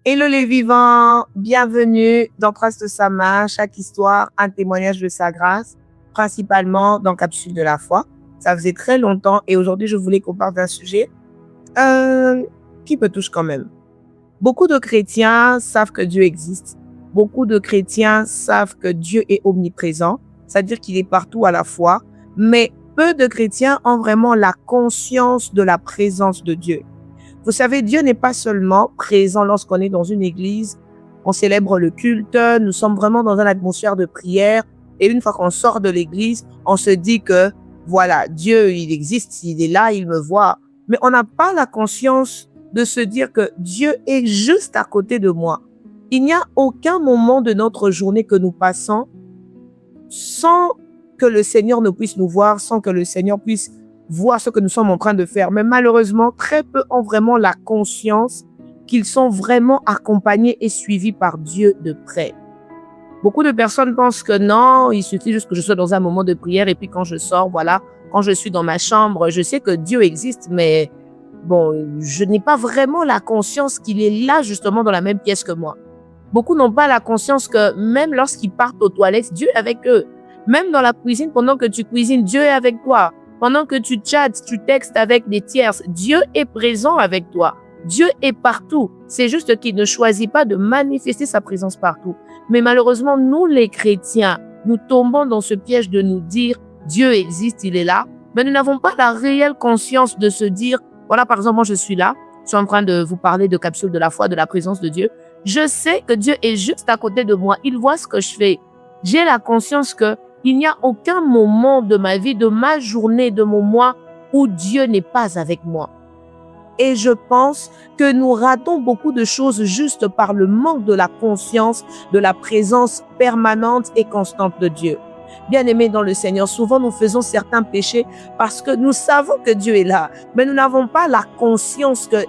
Hello les vivants, bienvenue dans Trace de sa main, chaque histoire, un témoignage de sa grâce, principalement dans Capsule de la foi. Ça faisait très longtemps et aujourd'hui je voulais qu'on parle d'un sujet qui me touche quand même. Beaucoup de chrétiens savent que Dieu existe. Beaucoup de chrétiens savent que Dieu est omniprésent, c'est-à-dire qu'il est partout à la fois, mais peu de chrétiens ont vraiment la conscience de la présence de Dieu. Vous savez, Dieu n'est pas seulement présent lorsqu'on est dans une église, on célèbre le culte, nous sommes vraiment dans une atmosphère de prière et une fois qu'on sort de l'église, on se dit que voilà, Dieu, il existe, il est là, il me voit. Mais on n'a pas la conscience de se dire que Dieu est juste à côté de moi. Il n'y a aucun moment de notre journée que nous passons sans que le Seigneur ne puisse nous voir, sans que le Seigneur puisse voir ce que nous sommes en train de faire. Mais malheureusement, très peu ont vraiment la conscience qu'ils sont vraiment accompagnés et suivis par Dieu de près. Beaucoup de personnes pensent que non, il suffit juste que je sois dans un moment de prière et puis quand je sors, voilà, quand je suis dans ma chambre, je sais que Dieu existe, mais bon, je n'ai pas vraiment la conscience qu'il est là justement dans la même pièce que moi. Beaucoup n'ont pas la conscience que même lorsqu'ils partent aux toilettes, Dieu est avec eux. Même dans la cuisine, pendant que tu cuisines, Dieu est avec toi. Pendant que tu chattes, tu textes avec des tierces, Dieu est présent avec toi. Dieu est partout. C'est juste qu'il ne choisit pas de manifester sa présence partout. Mais malheureusement, nous les chrétiens, nous tombons dans ce piège de nous dire Dieu existe, il est là. Mais nous n'avons pas la réelle conscience de se dire, voilà, par exemple, moi je suis là, je suis en train de vous parler de Capsule de la foi, de la présence de Dieu. Je sais que Dieu est juste à côté de moi. Il voit ce que je fais. J'ai la conscience que il n'y a aucun moment de ma vie, de ma journée, de mon mois où Dieu n'est pas avec moi. Et je pense que nous ratons beaucoup de choses juste par le manque de la conscience de la présence permanente et constante de Dieu. Bien-aimés dans le Seigneur, souvent nous faisons certains péchés parce que nous savons que Dieu est là, mais nous n'avons pas la conscience que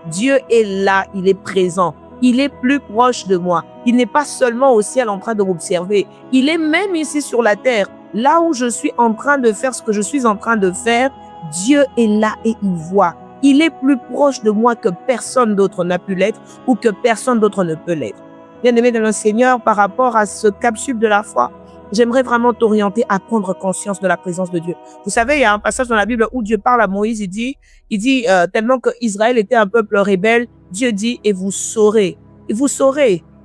Dieu est là, il est présent. Il est plus proche de moi. Il n'est pas seulement au ciel en train de m'observer. Il est même ici sur la terre. Là où je suis en train de faire ce que je suis en train de faire, Dieu est là et il voit. Il est plus proche de moi que personne d'autre n'a pu l'être ou que personne d'autre ne peut l'être. Bien-aimé dans le Seigneur, par rapport à ce capsule de la foi, j'aimerais vraiment t'orienter à prendre conscience de la présence de Dieu. Vous savez, il y a un passage dans la Bible où Dieu parle à Moïse, il dit tellement que Israël était un peuple rebelle, Dieu dit, et vous saurez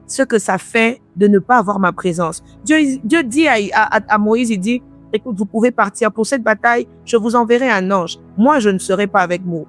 ce que ça fait de ne pas avoir ma présence. Dieu dit à Moïse, il dit, écoute, vous pouvez partir pour cette bataille, je vous enverrai un ange. Moi, je ne serai pas avec vous,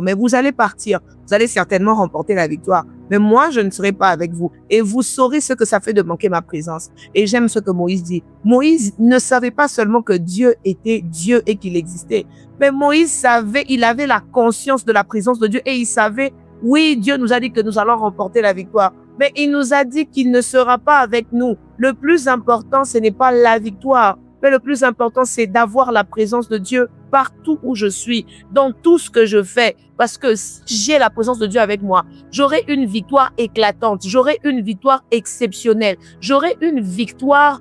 mais vous allez partir. Vous allez certainement remporter la victoire. Mais moi, je ne serai pas avec vous. Et vous saurez ce que ça fait de manquer ma présence. Et j'aime ce que Moïse dit. Moïse ne savait pas seulement que Dieu était Dieu et qu'il existait. Mais Moïse savait, il avait la conscience de la présence de Dieu et il savait, oui, Dieu nous a dit que nous allons remporter la victoire. Mais il nous a dit qu'il ne sera pas avec nous. Le plus important, ce n'est pas la victoire. Mais le plus important, c'est d'avoir la présence de Dieu partout où je suis, dans tout ce que je fais. Parce que si j'ai la présence de Dieu avec moi, j'aurai une victoire éclatante, j'aurai une victoire exceptionnelle, j'aurai une victoire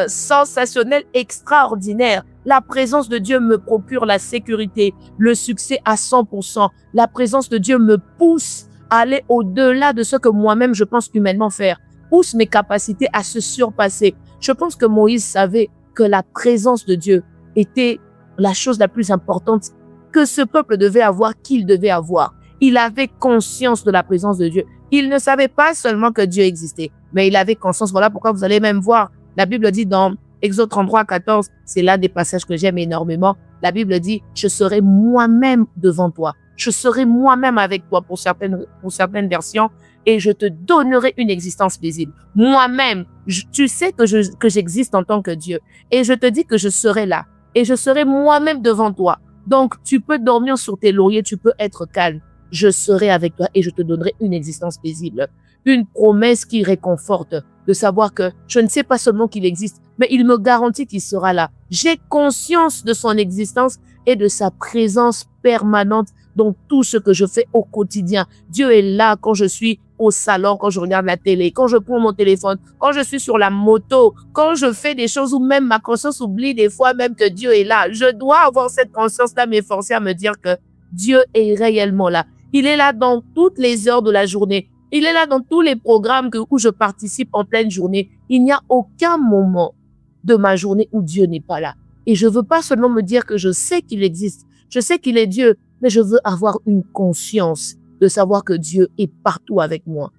sensationnelle, extraordinaire. La présence de Dieu me procure la sécurité, le succès à 100%. La présence de Dieu me pousse à aller au-delà de ce que moi-même je pense humainement faire, pousse mes capacités à se surpasser. Je pense que Moïse savait que la présence de Dieu était la chose la plus importante que ce peuple devait avoir, qu'il devait avoir. Il avait conscience de la présence de Dieu. Il ne savait pas seulement que Dieu existait, mais il avait conscience. Voilà pourquoi vous allez même voir, la Bible dit dans Exode 33, 14, c'est l'un des passages que j'aime énormément. La Bible dit, je serai moi-même devant toi. Je serai moi-même avec toi pour certaines versions et je te donnerai une existence visible. Moi-même, tu sais que j'existe en tant que Dieu et je te dis que je serai là et je serai moi-même devant toi. Donc, tu peux dormir sur tes lauriers, tu peux être calme. Je serai avec toi et je te donnerai une existence paisible. Une promesse qui réconforte de savoir que je ne sais pas seulement qu'il existe, mais il me garantit qu'il sera là. J'ai conscience de son existence et de sa présence permanente dans tout ce que je fais au quotidien. Dieu est là quand je suis au salon, quand je regarde la télé, quand je prends mon téléphone, quand je suis sur la moto, quand je fais des choses où même ma conscience oublie des fois même que Dieu est là. Je dois avoir cette conscience-là, m'efforcer à me dire que Dieu est réellement là. Il est là dans toutes les heures de la journée. Il est là dans tous les programmes où je participe en pleine journée. Il n'y a aucun moment de ma journée où Dieu n'est pas là. Et je veux pas seulement me dire que je sais qu'il existe, je sais qu'il est Dieu, mais je veux avoir une conscience de savoir que Dieu est partout avec moi.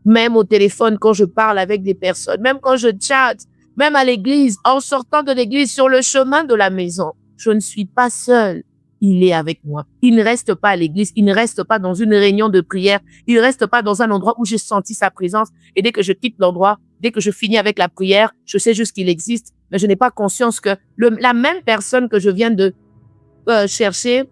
Même au téléphone, quand je parle avec des personnes, même quand je chatte, même à l'église, en sortant de l'église, sur le chemin de la maison, je ne suis pas seule. Il est avec moi. Il ne reste pas à l'église, il ne reste pas dans une réunion de prière, il ne reste pas dans un endroit où j'ai senti sa présence. Et dès que je quitte l'endroit, dès que je finis avec la prière, je sais juste qu'il existe, mais je n'ai pas conscience que la même personne que je viens de chercher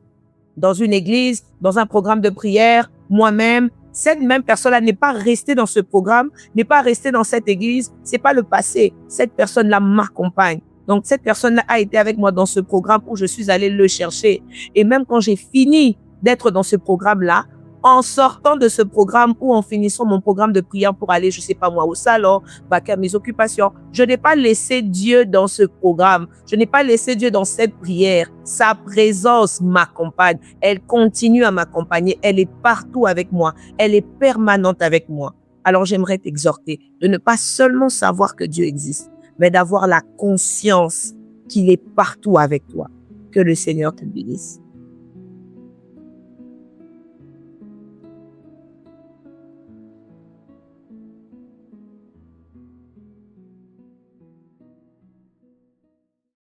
dans une église, dans un programme de prière, moi-même, cette même personne-là n'est pas restée dans ce programme, n'est pas restée dans cette église, c'est pas le passé. Cette personne-là m'accompagne. Donc, cette personne-là a été avec moi dans ce programme où je suis allée le chercher. Et même quand j'ai fini d'être dans ce programme-là, en sortant de ce programme ou en finissant mon programme de prière pour aller, je sais pas moi, au salon, vaquer à mes occupations, je n'ai pas laissé Dieu dans ce programme. Je n'ai pas laissé Dieu dans cette prière. Sa présence m'accompagne. Elle continue à m'accompagner. Elle est partout avec moi. Elle est permanente avec moi. Alors, j'aimerais t'exhorter de ne pas seulement savoir que Dieu existe, mais d'avoir la conscience qu'il est partout avec toi. Que le Seigneur te bénisse.